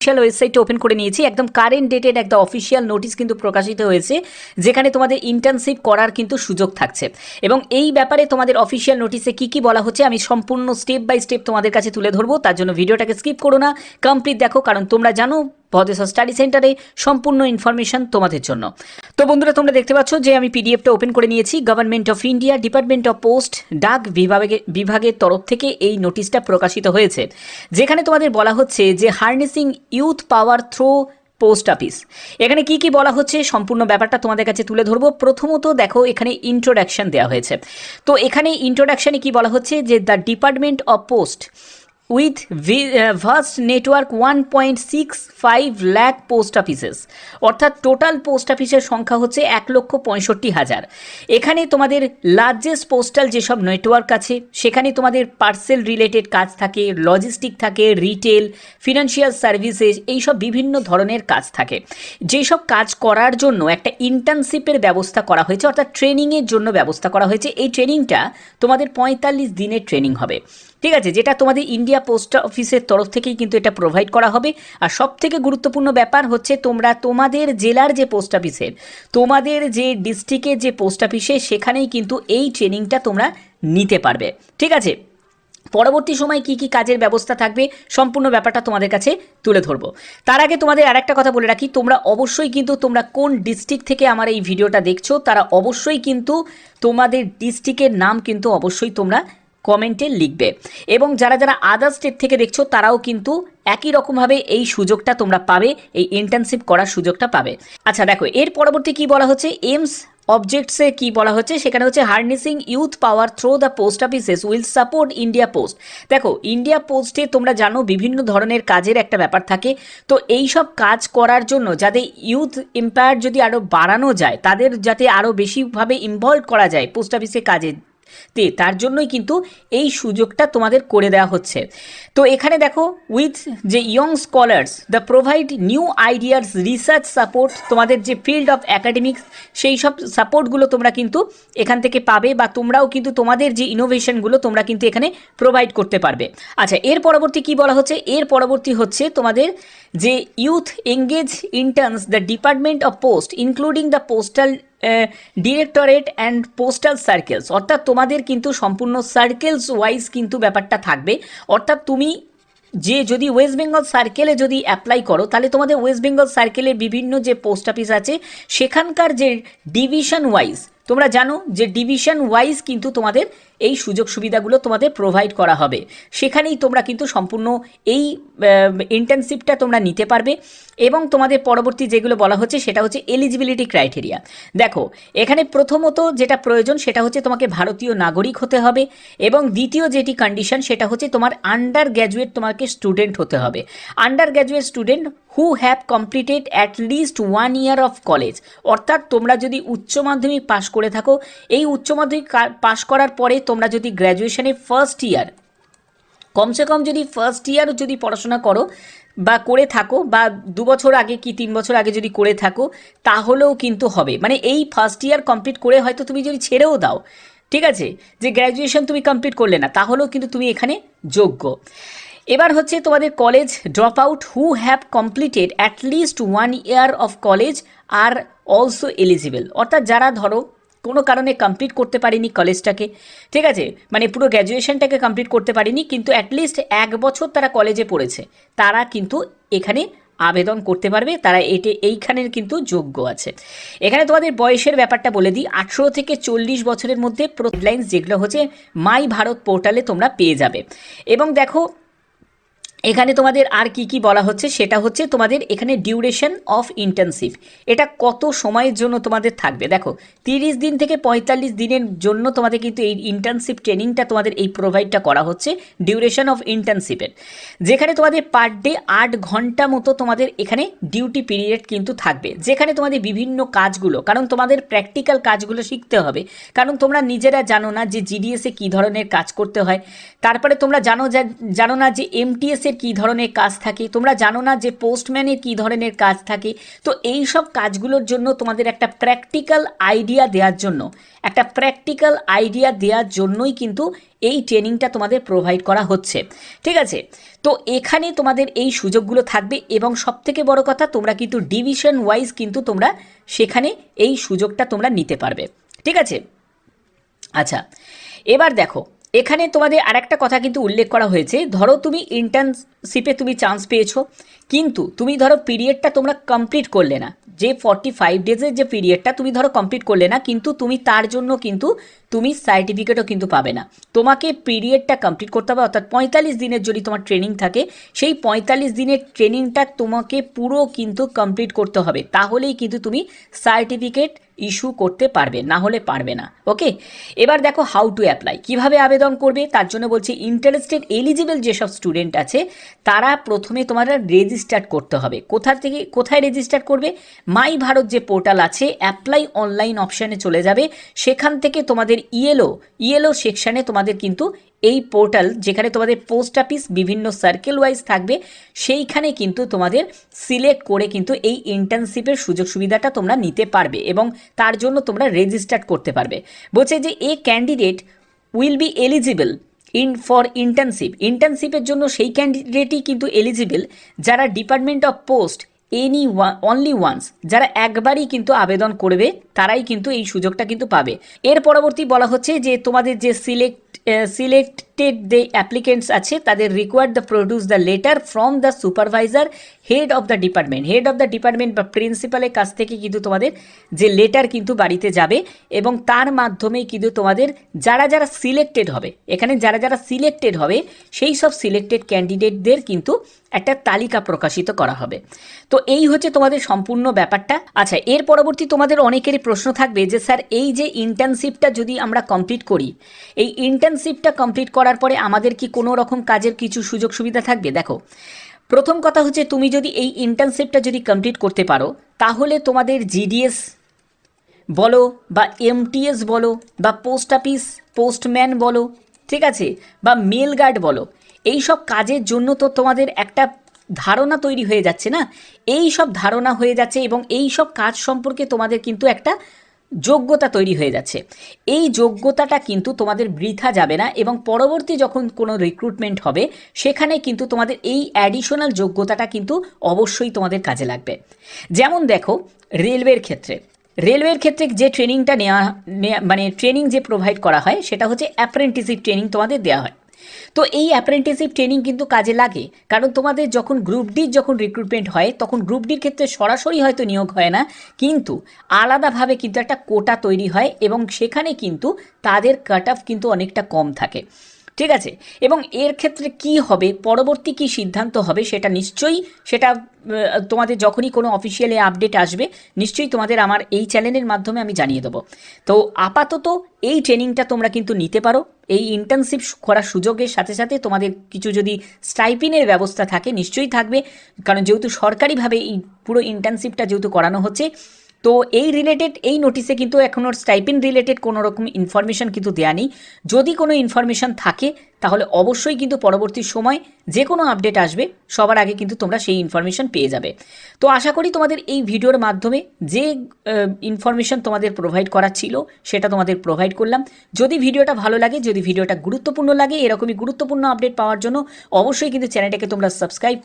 Official ওয়েবসাইটটা open করে নিয়েছি। একদম কারেন্ট ডেটের একটা অফিসিয়াল নোটিশ কিন্তু প্রকাশিত হয়েছে, যেখানে তোমাদের ইন্টার্নশিপ করার কিন্তু সুযোগ থাকছে। এবং এই ব্যাপারে তোমাদের অফিসিয়াল নোটিশে কি কি বলা হচ্ছে আমি সম্পূর্ণ স্টেপ বাই স্টেপ তোমাদের কাছে তুলে ধরবো। তার জন্য ভিডিওটাকে স্কিপ করো না, কমপ্লিট দেখো, কারণ তোমরা জানো ভদেশ্বর স্টাডি সেন্টারে সম্পূর্ণ ইনফরমেশন তোমাদের জন্য। তো বন্ধুরা, তোমরা দেখতে পাচ্ছ যে আমি পিডিএফটা ওপেন করে নিয়েছি। Government of India, department of post, ডাক বিভাগের তরফ থেকে এই নোটিশটা প্রকাশিত হয়েছে, যেখানে তোমাদের বলা হচ্ছে যে হার্নেসিং ইউথ পাওয়ার থ্রু পোস্ট অফিস। এখানে কি কি বলা হচ্ছে সম্পূর্ণ ব্যাপারটা তোমাদের কাছে তুলে ধরবো। প্রথমত দেখো, এখানে ইন্ট্রোডাকশন দেওয়া হয়েছে। তো এখানে ইন্ট্রোডাকশনে কি বলা হচ্ছে যে the department of post with vast network 1.65 lakh post offices, অর্থাৎ টোটাল পোস্ট অফিসের সংখ্যা হচ্ছে 1,65,000। এখানে তোমাদের লার্জেস্ট পোস্টাল যেসব নেটওয়ার্ক আছে সেখানে তোমাদের পার্সেল রিলেটেড কাজ থাকে, লজিস্টিক থাকে, রিটেল, ফিনান্সিয়াল সার্ভিসেস, এইসব বিভিন্ন ধরনের কাজ থাকে। যেসব কাজ করার জন্য একটা ইন্টার্নশিপের ব্যবস্থা করা হয়েছে, অর্থাৎ ট্রেনিংয়ের জন্য ব্যবস্থা করা হয়েছে। এই ট্রেনিংটা তোমাদের 45 দিনের ট্রেনিং হবে, ঠিক আছে, যেটা তোমাদের ইন্ডিয়া পোস্ট অফিসের তরফ থেকেই কিন্তু এটা প্রোভাইড করা হবে। আর সব থেকে গুরুত্বপূর্ণ ব্যাপার হচ্ছে তোমরা তোমাদের জেলার যে পোস্ট অফিসের, তোমাদের যে ডিস্ট্রিক্টের যে পোস্ট অফিসে, সেখানেই কিন্তু এই ট্রেনিংটা তোমরা নিতে পারবে, ঠিক আছে। পরবর্তী সময় কি কি কাজের ব্যবস্থা থাকবে সম্পূর্ণ ব্যাপারটা তোমাদের কাছে তুলে ধরবো। তার আগে তোমাদের আরেকটা কথা বলে রাখি, তোমরা অবশ্যই কিন্তু তোমরা কোন ডিস্ট্রিক্ট থেকে আমার এই ভিডিওটা দেখছো, তারা অবশ্যই কিন্তু তোমাদের ডিস্ট্রিক্টের নাম কিন্তু অবশ্যই তোমরা কমেন্টে লিখবে। এবং যারা যারা আদার স্টেট থেকে দেখছো তারাও কিন্তু একই রকমভাবে এই সুযোগটা তোমরা পাবে, এই ইন্টার্নশিপ করার সুযোগটা পাবে। আচ্ছা দেখো, এর পরবর্তী কি বলা হচ্ছে, এইমস অবজেক্টসে কি বলা হচ্ছে, সেখানে হচ্ছে harnessing youth power through the post offices will support India post. দেখো, ইন্ডিয়া পোস্টে তোমরা জানো বিভিন্ন ধরনের কাজের একটা ব্যাপার থাকে। তো এই সব কাজ করার জন্য যাদের ইউথ এম্পায়ার যদি আরও বাড়ানো যায়, তাদের যাতে আরও বেশিভাবে ইনভলভ করা যায় পোস্ট অফিসে কাজে, তার জন্যই কিন্তু এই সুযোগটা তোমাদের করে দেওয়া হচ্ছে। তো এখানে দেখো, উইথ যে young scholars the provide new ideas, research support, তোমাদের যে ফিল্ড অফ অ্যাকাডেমিক্স সেই সব সাপোর্টগুলো তোমরা কিন্তু এখান থেকে পাবে, বা তোমরাও কিন্তু তোমাদের যে ইনোভেশনগুলো তোমরা কিন্তু এখানে প্রোভাইড করতে পারবে। আচ্ছা, এর পরবর্তী কি বলা হচ্ছে, এর পরবর্তী হচ্ছে তোমাদের যে youth engage interns the department of post including the postal directorate and postal circles, অর্থাৎ তোমাদের কিন্তু সম্পূর্ণ সার্কেলস ওয়াইজ কিন্তু ব্যাপারটা থাকবে। অর্থাৎ তুমি যে যদি ওয়েস্ট বেঙ্গল সার্কেলে যদি অ্যাপ্লাই করো, তাহলে তোমাদের ওয়েস্ট বেঙ্গল সার্কেলের বিভিন্ন যে পোস্ট অফিস আছে সেখানকার যে ডিভিশন ওয়াইজ, তোমরা জানো যে ডিভিশন ওয়াইজ কিন্তু তোমাদের এই সুযোগ সুবিধাগুলো তোমাদের প্রোভাইড করা হবে। সেখানেই তোমরা কিন্তু সম্পূর্ণ এই ইন্টার্নশিপটা তোমরা নিতে পারবে। এবং তোমাদের পরবর্তী যেগুলো বলা হচ্ছে সেটা হচ্ছে এলিজিবিলিটি ক্রাইটেরিয়া। দেখো, এখানে প্রথমত যেটা প্রয়োজন সেটা হচ্ছে তোমাকে ভারতীয় নাগরিক হতে হবে, এবং দ্বিতীয় যেটি কন্ডিশন সেটা হচ্ছে তোমার আন্ডার গ্র্যাজুয়েট তোমাকে স্টুডেন্ট হতে হবে। Under graduate student who have completed at least 1 year of college, অর্থাৎ তোমরা যদি উচ্চ মাধ্যমিক পাশ করে থাকো, এই উচ্চ মাধ্যমিক পাশ করার পরে তোমরা যদি গ্র্যাজুয়েশনে ফার্স্ট ইয়ার, কমসে কম যদি ফার্স্ট ইয়ার যদি পড়াশোনা করো বা করে থাকো, বা 2 বছর আগে কি 3 বছর আগে যদি করে থাকো, তাহলেও কিন্তু হবে। মানে এই ফার্স্ট ইয়ার কমপ্লিট করে হয়তো তুমি যদি ছেড়েও দাও, ঠিক আছে, যে গ্র্যাজুয়েশন তুমি কমপ্লিট করলে না, তাহলেও কিন্তু তুমি এখানে যোগ্য। এবার হচ্ছে তোমাদের college drop out who have completed at least 1 year of college are also eligible, অর্থাৎ যারা ধরো কোনো কারণে কমপ্লিট করতে পারিনি কলেজটাকে, ঠিক আছে, মানে পুরো গ্র্যাজুয়েশনটাকে কমপ্লিট করতে পারিনি, কিন্তু অ্যাটলিস্ট 1 বছর তারা কলেজে পড়েছে, তারা কিন্তু এখানে আবেদন করতে পারবে, তারা এইখানের কিন্তু যোগ্য আছে। এখানে তোমাদের বয়সের ব্যাপারটা বলে দিই, 18 থেকে 40 বছরের মধ্যে গাইডলাইন্স যেগুলো হচ্ছে মাই ভারত পোর্টালে তোমরা পেয়ে যাবে। এবং দেখো, এখানে তোমাদের আর কি কি বলা হচ্ছে সেটা হচ্ছে তোমাদের এখানে ডিউরেশন অফ ইন্টার্নশিপ, এটা কত সময়ের জন্য তোমাদের থাকবে। দেখো, 30 দিন থেকে 45 দিনের জন্য তোমাদের কিন্তু এই ইন্টার্নশিপ ট্রেনিংটা তোমাদের এই প্রোভাইডটা করা হচ্ছে ডিউরেশন অফ ইন্টার্নশিপের, যেখানে তোমাদের পার ডে 8 ঘন্টা মতো তোমাদের এখানে ডিউটি পিরিয়ড কিন্তু থাকবে, যেখানে তোমাদের বিভিন্ন কাজগুলো, কারণ তোমাদের প্র্যাকটিক্যাল কাজগুলো শিখতে হবে, কারণ তোমরা নিজেরা জানো না যে জিডিএসে কী ধরনের কাজ করতে হয়। তারপরে তোমরা জানো না যে এমটিএসে পুলিশের কী ধরনের কাজ থাকে, তোমরা জানো না যে পোস্টম্যানের কী ধরনের কাজ থাকে। তো এই সব কাজগুলোর জন্য তোমাদের একটা প্র্যাকটিক্যাল আইডিয়া দেওয়ার জন্যই কিন্তু এই ট্রেনিংটা তোমাদের প্রোভাইড করা হচ্ছে, ঠিক আছে। তো এখানে তোমাদের এই সুযোগগুলো থাকবে এবং সবথেকে বড় কথা, তোমরা কিন্তু ডিভিশন ওয়াইজ কিন্তু তোমরা সেখানে এই সুযোগটা তোমরা নিতে পারবে, ঠিক আছে। আচ্ছা, এবার দেখো এখানে তোমাদের আরেকটা কথা কিন্তু উল্লেখ করা হয়েছে, ধরো তুমি ইন্টার্নশিপে তুমি চান্স পেয়েছো, কিন্তু তুমি ধরো পিরিয়ডটা তোমরা কমপ্লিট করলে না, যে 45 ডেজের যে পিরিয়ডটা তুমি ধরো কমপ্লিট করলে না, কিন্তু তুমি তার জন্য কিন্তু তুমি সার্টিফিকেটও কিন্তু পাবে না। তোমাকে পিরিয়ডটা কমপ্লিট করতে হবে, অর্থাৎ 45 দিনের যদি তোমার ট্রেনিং থাকে, সেই 45 দিনের ট্রেনিংটা তোমাকে পুরো কিন্তু কমপ্লিট করতে হবে, তাহলেই কিন্তু তুমি সার্টিফিকেট ইস্যু করতে পারবে, না হলে পারবে না। ওকে, এবার দেখো হাউ টু অ্যাপ্লাই, কীভাবে আবেদন করবে তার জন্য বলছি, ইন্টারেস্টেড এলিজিবল যেসব স্টুডেন্ট আছে তারা প্রথমে তোমাদের রেজিস্টার করতে হবে। কোথায় রেজিস্টার করবে? মাই ভারত যে পোর্টাল আছে, অ্যাপ্লাই অনলাইন অপশানে চলে যাবে, সেখান থেকে তোমাদের ইয়েলো সেকশানে তোমাদের কিন্তু এই পোর্টাল, যেখানে তোমাদের পোস্ট অফিস বিভিন্ন সার্কেল ওয়াইজ থাকবে, সেইখানে কিন্তু তোমাদের সিলেক্ট করে কিন্তু এই ইন্টার্নশিপের সুযোগ সুবিধাটা তোমরা নিতে পারবে এবং তার জন্য তোমরা রেজিস্টার করতে পারবে। বলছে যে a candidate will be eligible for ইন্টার্নশিপের জন্য সেই ক্যান্ডিডেটই কিন্তু এলিজিবল যারা department of post only once, যারা একবারই কিন্তু আবেদন করবে তারাই কিন্তু এই সুযোগটা কিন্তু পাবে। এর পরবর্তী বলা হচ্ছে যে তোমাদের যে সিলেক্টেড যে অ্যাপ্লিকেন্টস আছে তাদের required the produce the letter from the supervisor head of the department বা প্রিন্সিপালের কাছ থেকে কিন্তু তোমাদের যে লেটার কিন্তু বাড়িতে যাবে এবং তার মাধ্যমেই কিন্তু তোমাদের যারা সিলেক্টেড হবে, এখানে যারা সিলেক্টেড হবে সেই সব সিলেক্টেড ক্যান্ডিডেটদের কিন্তু একটা তালিকা প্রকাশিত করা হবে। তো এই হচ্ছে তোমাদের সম্পূর্ণ ব্যাপারটা। আচ্ছা, এর পরবর্তী তোমাদের অনেকেরই প্রশ্ন থাকবে যে স্যার এই যে ইন্টার্নশিপটা যদি আমরা কমপ্লিট করি, এই ইন্টার্নশিপটা কমপ্লিট করার পরে আমাদের কি কোনো রকম কাজের কিছু সুযোগ সুবিধা থাকবে? দেখো, প্রথম কথা হচ্ছে তুমি যদি এই ইন্টার্নশিপটা যদি কমপ্লিট করতে পারো, তাহলে তোমাদের জিডিএস বলো বা এমটিএস বলো বা পোস্ট অফিস পোস্টম্যান বলো, ঠিক আছে, বা মেল গার্ড বলো, এই সব কাজের জন্য তো তোমাদের একটা ধারণা তৈরি হয়ে যাচ্ছে না, এই সব ধারণা হয়ে যাচ্ছে এবং এই সব কাজ সম্পর্কে তোমাদের কিন্তু একটা যোগ্যতা তৈরি হয়ে যাচ্ছে। এই যোগ্যতাটা কিন্তু তোমাদের বৃথা যাবে না এবং পরবর্তী যখন কোনো রিক্রুটমেন্ট হবে সেখানে কিন্তু তোমাদের এই অ্যাডিশনাল যোগ্যতাটা কিন্তু অবশ্যই তোমাদের কাজে লাগবে। যেমন দেখো, রেলওয়ের ক্ষেত্রে যে ট্রেনিংটা মানে ট্রেনিং যে প্রোভাইড করা হয় সেটা হচ্ছে অ্যাপ্রেন্টিসশিপ ট্রেনিং তোমাদের দেওয়া হয়। তো এই অ্যাপ্রেন্টিসশিপ ট্রেনিং কিন্তু কাজে লাগে, কারণ তোমাদের যখন গ্রুপ ডির যখন রিক্রুটমেন্ট হয় তখন গ্রুপ ডির ক্ষেত্রে সরাসরি হয়তো নিয়োগ হয় না, কিন্তু আলাদাভাবে কিন্তু একটা কোটা তৈরি হয় এবং সেখানে কিন্তু তাদের কাট অফ কিন্তু অনেকটা কম থাকে, ঠিক আছে। এবং এর ক্ষেত্রে কি হবে, পরবর্তী কি সিদ্ধান্ত হবে সেটা তোমাদের যখনই কোনো অফিসিয়ালি আপডেট আসবে নিশ্চয়ই তোমাদের আমার এই চ্যানেলের মাধ্যমে আমি জানিয়ে দেবো। তো আপাতত এই ট্রেনিংটা তোমরা কিন্তু নিতে পারো, এই ইন্টার্নশিপ করার সুযোগের সাথে সাথে তোমাদের কিছু যদি স্টাইপিনের ব্যবস্থা থাকে নিশ্চয়ই থাকবে, কারণ যেহেতু সরকারিভাবে এই পুরো ইন্টার্নশিপটা যেহেতু করানো হচ্ছে, তো এই নোটিশে কিন্তু এখনও স্টাইপেন রিলেটেড কোনো রকম ইনফরমেশান কিন্তু দেওয়া নেই। যদি কোনো ইনফরমেশান থাকে তাহলে অবশ্যই কিন্তু পরবর্তী সময় যে কোনো আপডেট আসবে সবার আগে কিন্তু তোমরা সেই ইনফরমেশান পেয়ে যাবে। তো আশা করি তোমাদের এই ভিডিওর মাধ্যমে যে ইনফরমেশান তোমাদের প্রোভাইড করা ছিল সেটা তোমাদের প্রোভাইড করলাম। যদি ভিডিওটা ভালো লাগে, যদি ভিডিওটা গুরুত্বপূর্ণ লাগে, এরকমই গুরুত্বপূর্ণ আপডেট পাওয়ার জন্য অবশ্যই কিন্তু চ্যানেলটাকে তোমরা সাবস্ক্রাইব